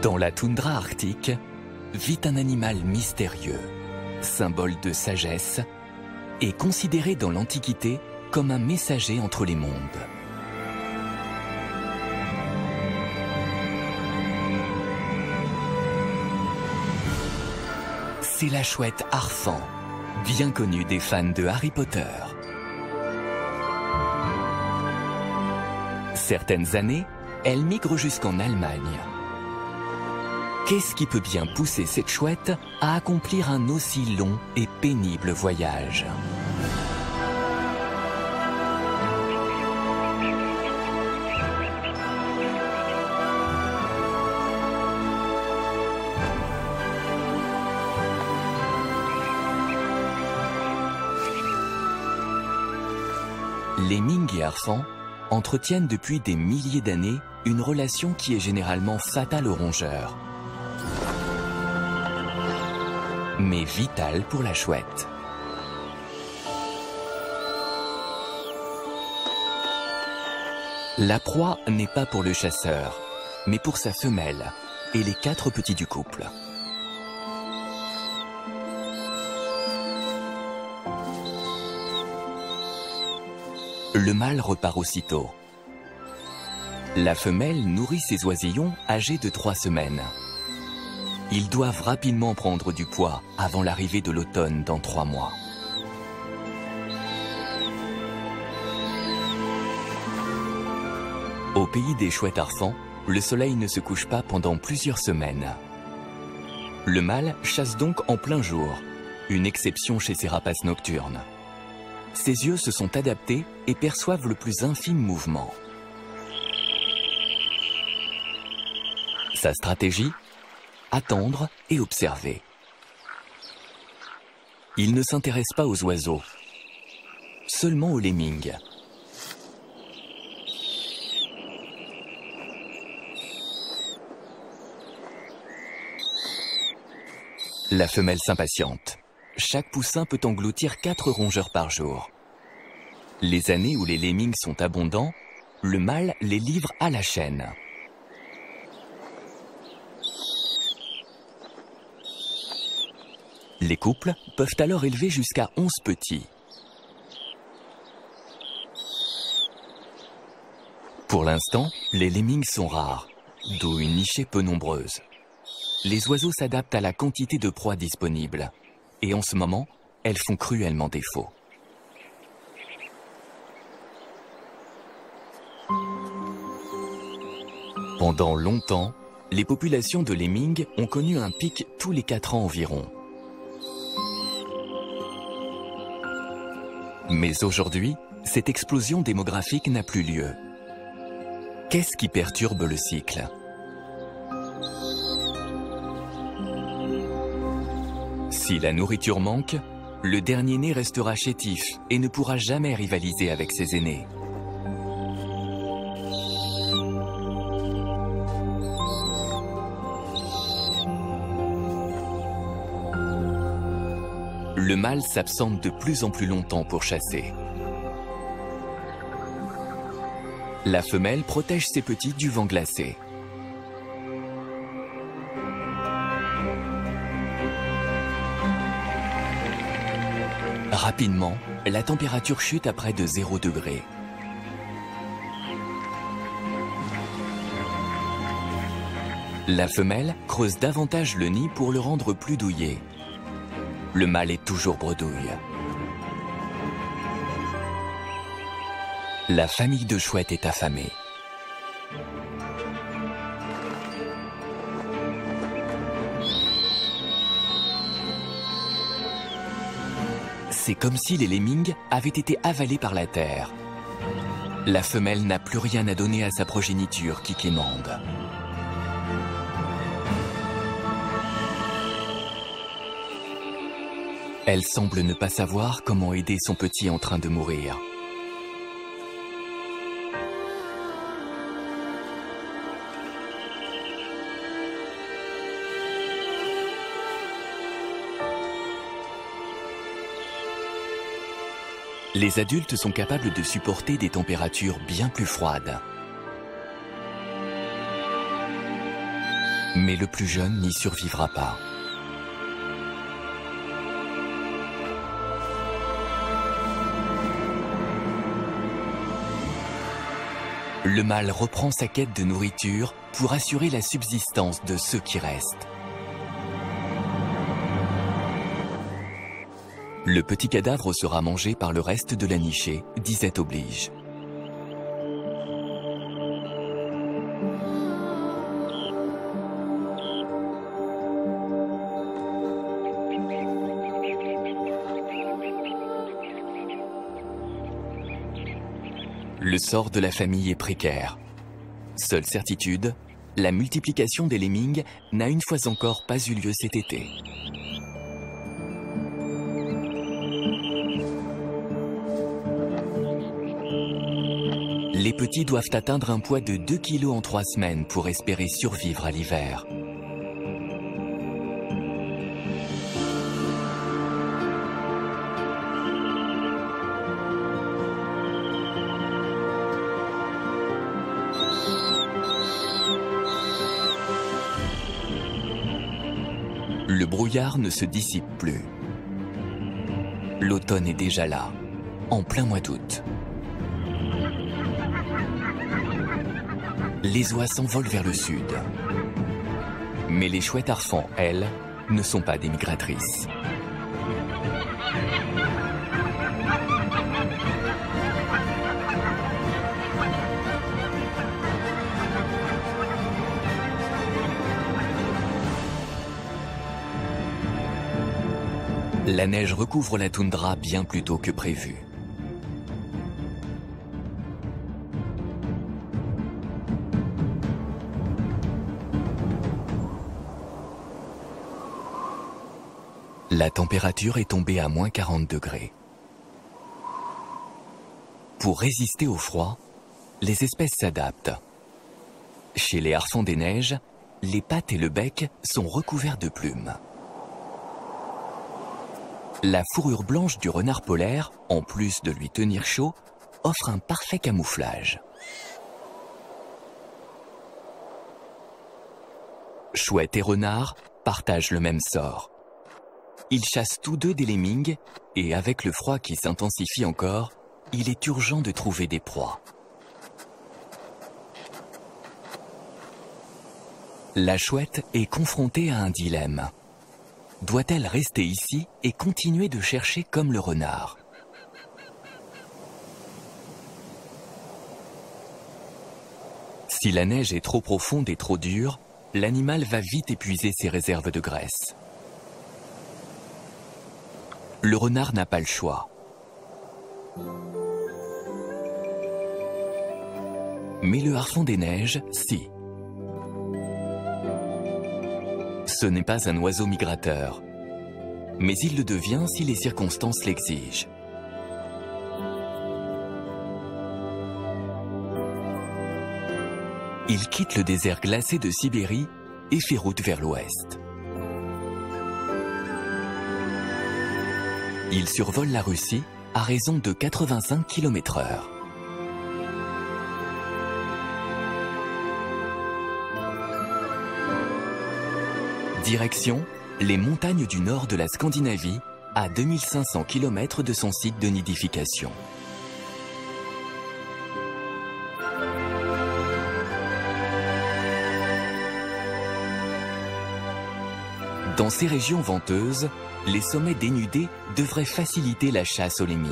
Dans la toundra arctique, vit un animal mystérieux, symbole de sagesse, et considéré dans l'Antiquité comme un messager entre les mondes. C'est la chouette Arfan, bien connue des fans de Harry Potter. Certaines années, elle migre jusqu'en Allemagne. Qu'est-ce qui peut bien pousser cette chouette à accomplir un aussi long et pénible voyage? Les Ming et Arfan entretiennent depuis des milliers d'années une relation qui est généralement fatale aux rongeurs, mais vitale pour la chouette. La proie n'est pas pour le chasseur, mais pour sa femelle et les 4 petits du couple. Le mâle repart aussitôt. La femelle nourrit ses oisillons âgés de 3 semaines. Ils doivent rapidement prendre du poids avant l'arrivée de l'automne dans 3 mois. Au pays des chouettes Arfan, le soleil ne se couche pas pendant plusieurs semaines. Le mâle chasse donc en plein jour, une exception chez ces rapaces nocturnes. Ses yeux se sont adaptés et perçoivent le plus infime mouvement. Sa stratégie? Attendre et observer. Il ne s'intéresse pas aux oiseaux, seulement aux lemmings. La femelle s'impatiente. Chaque poussin peut engloutir 4 rongeurs par jour. Les années où les lemmings sont abondants, le mâle les livre à la chaîne. Les couples peuvent alors élever jusqu'à 11 petits. Pour l'instant, les lemmings sont rares, d'où une nichée peu nombreuse. Les oiseaux s'adaptent à la quantité de proie disponible. Et en ce moment, elles font cruellement défaut. Pendant longtemps, les populations de lemmings ont connu un pic tous les 4 ans environ. Mais aujourd'hui, cette explosion démographique n'a plus lieu. Qu'est-ce qui perturbe le cycle? Si la nourriture manque, le dernier-né restera chétif et ne pourra jamais rivaliser avec ses aînés. Le mâle s'absente de plus en plus longtemps pour chasser. La femelle protège ses petits du vent glacé. Rapidement, la température chute à près de 0 degré. La femelle creuse davantage le nid pour le rendre plus douillet. Le mâle est toujours bredouille. La famille de chouettes est affamée. C'est comme si les lemmings avaient été avalés par la terre. La femelle n'a plus rien à donner à sa progéniture qui quémande. Elle semble ne pas savoir comment aider son petit en train de mourir. Les adultes sont capables de supporter des températures bien plus froides. Mais le plus jeune n'y survivra pas. Le mâle reprend sa quête de nourriture pour assurer la subsistance de ceux qui restent. Le petit cadavre sera mangé par le reste de la nichée, disette oblige. Le sort de la famille est précaire. Seule certitude, la multiplication des lemmings n'a une fois encore pas eu lieu cet été. Les petits doivent atteindre un poids de 2 kg en 3 semaines pour espérer survivre à l'hiver. Le brouillard ne se dissipe plus. L'automne est déjà là, en plein mois d'août. Les oies s'envolent vers le sud. Mais les chouettes arfans, elles, ne sont pas des migratrices. La neige recouvre la toundra bien plus tôt que prévu. La température est tombée à moins 40 degrés. Pour résister au froid, les espèces s'adaptent. Chez les harfans des neiges, les pattes et le bec sont recouverts de plumes. La fourrure blanche du renard polaire, en plus de lui tenir chaud, offre un parfait camouflage. Chouette et renard partagent le même sort. Ils chassent tous deux des lemmings et avec le froid qui s'intensifie encore, il est urgent de trouver des proies. La chouette est confrontée à un dilemme. Doit-elle rester ici et continuer de chercher comme le renard? Si la neige est trop profonde et trop dure, l'animal va vite épuiser ses réserves de graisse. Le renard n'a pas le choix. Mais le harfang des neiges, si. Ce n'est pas un oiseau migrateur, mais il le devient si les circonstances l'exigent. Il quitte le désert glacé de Sibérie et fait route vers l'ouest. Il survole la Russie à raison de 85 km/h. Direction, les montagnes du nord de la Scandinavie, à 2500 km de son site de nidification. Dans ces régions venteuses, les sommets dénudés devraient faciliter la chasse aux lemmings.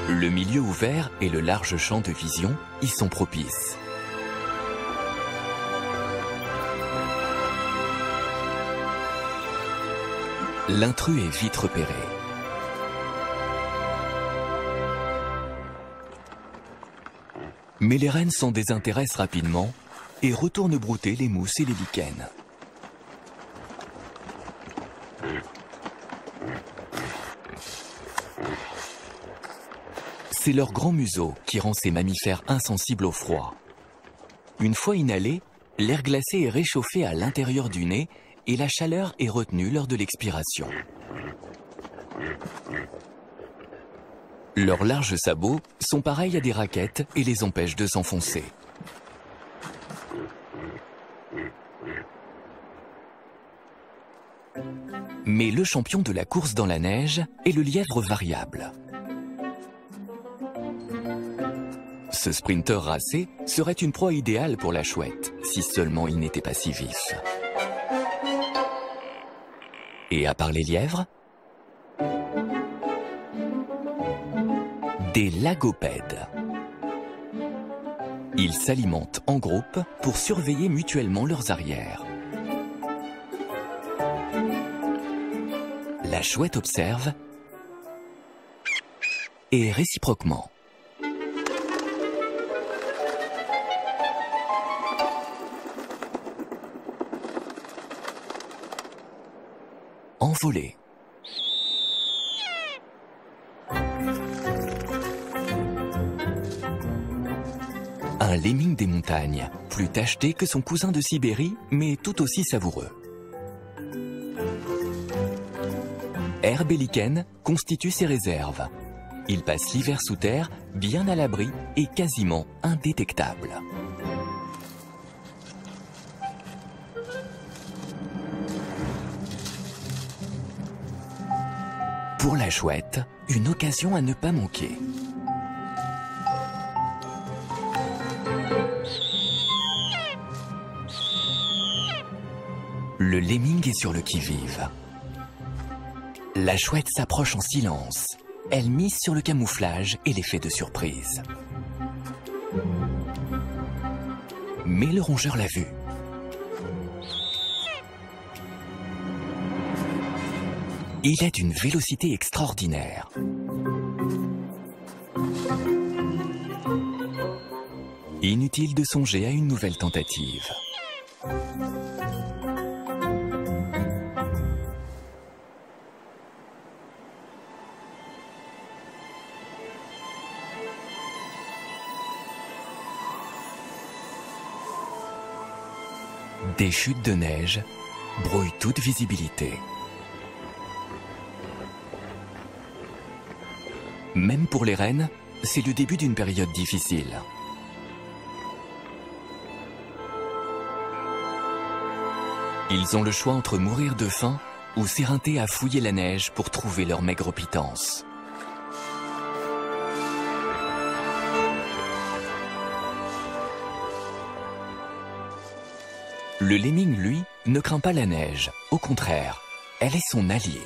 Le milieu ouvert et le large champ de vision y sont propices. L'intrus est vite repéré. Mais les rennes s'en désintéressent rapidement et retournent brouter les mousses et les lichens. C'est leur grand museau qui rend ces mammifères insensibles au froid. Une fois inhalé, l'air glacé est réchauffé à l'intérieur du nez et la chaleur est retenue lors de l'expiration. Leurs larges sabots sont pareils à des raquettes et les empêchent de s'enfoncer. Mais le champion de la course dans la neige est le lièvre variable. Ce sprinter racé serait une proie idéale pour la chouette, si seulement il n'était pas si vif. Et à part les lièvres, des lagopèdes. Ils s'alimentent en groupe pour surveiller mutuellement leurs arrières. La chouette observe et réciproquement. Envolé. Un lemming des montagnes, plus tacheté que son cousin de Sibérie, mais tout aussi savoureux. Herbe et lichen constituent ses réserves. Il passe l'hiver sous terre, bien à l'abri et quasiment indétectable. Pour la chouette, une occasion à ne pas manquer. Le lemming est sur le qui-vive. La chouette s'approche en silence. Elle mise sur le camouflage et l'effet de surprise. Mais le rongeur l'a vu. Il est d'une vélocité extraordinaire. Inutile de songer à une nouvelle tentative. Des chutes de neige brouillent toute visibilité. Même pour les rennes, c'est le début d'une période difficile. Ils ont le choix entre mourir de faim ou s'éreinter à fouiller la neige pour trouver leur maigre pitance. Le lemming, lui, ne craint pas la neige. Au contraire, elle est son allié.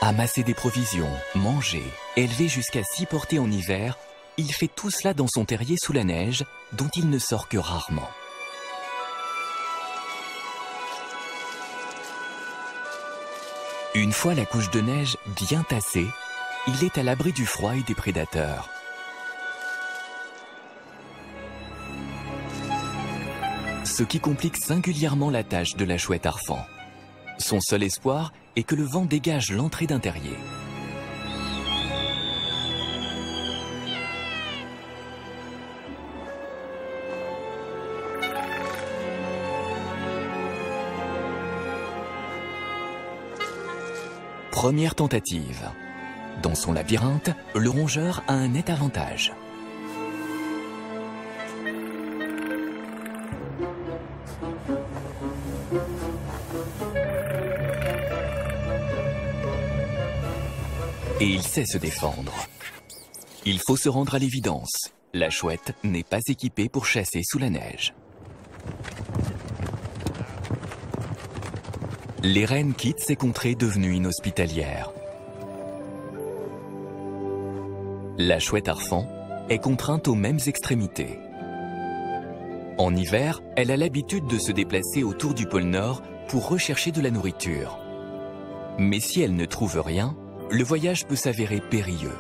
Amasser des provisions, manger, élever jusqu'à 6 portées en hiver, il fait tout cela dans son terrier sous la neige, dont il ne sort que rarement. Une fois la couche de neige bien tassée, il est à l'abri du froid et des prédateurs. Ce qui complique singulièrement la tâche de la chouette Arfan. Son seul espoir est que le vent dégage l'entrée d'un terrier. Première tentative. Dans son labyrinthe, le rongeur a un net avantage. Et il sait se défendre. Il faut se rendre à l'évidence. La chouette n'est pas équipée pour chasser sous la neige. Les rennes quittent ces contrées devenues inhospitalières. La chouette Arfan est contrainte aux mêmes extrémités. En hiver, elle a l'habitude de se déplacer autour du pôle Nord pour rechercher de la nourriture. Mais si elle ne trouve rien, le voyage peut s'avérer périlleux.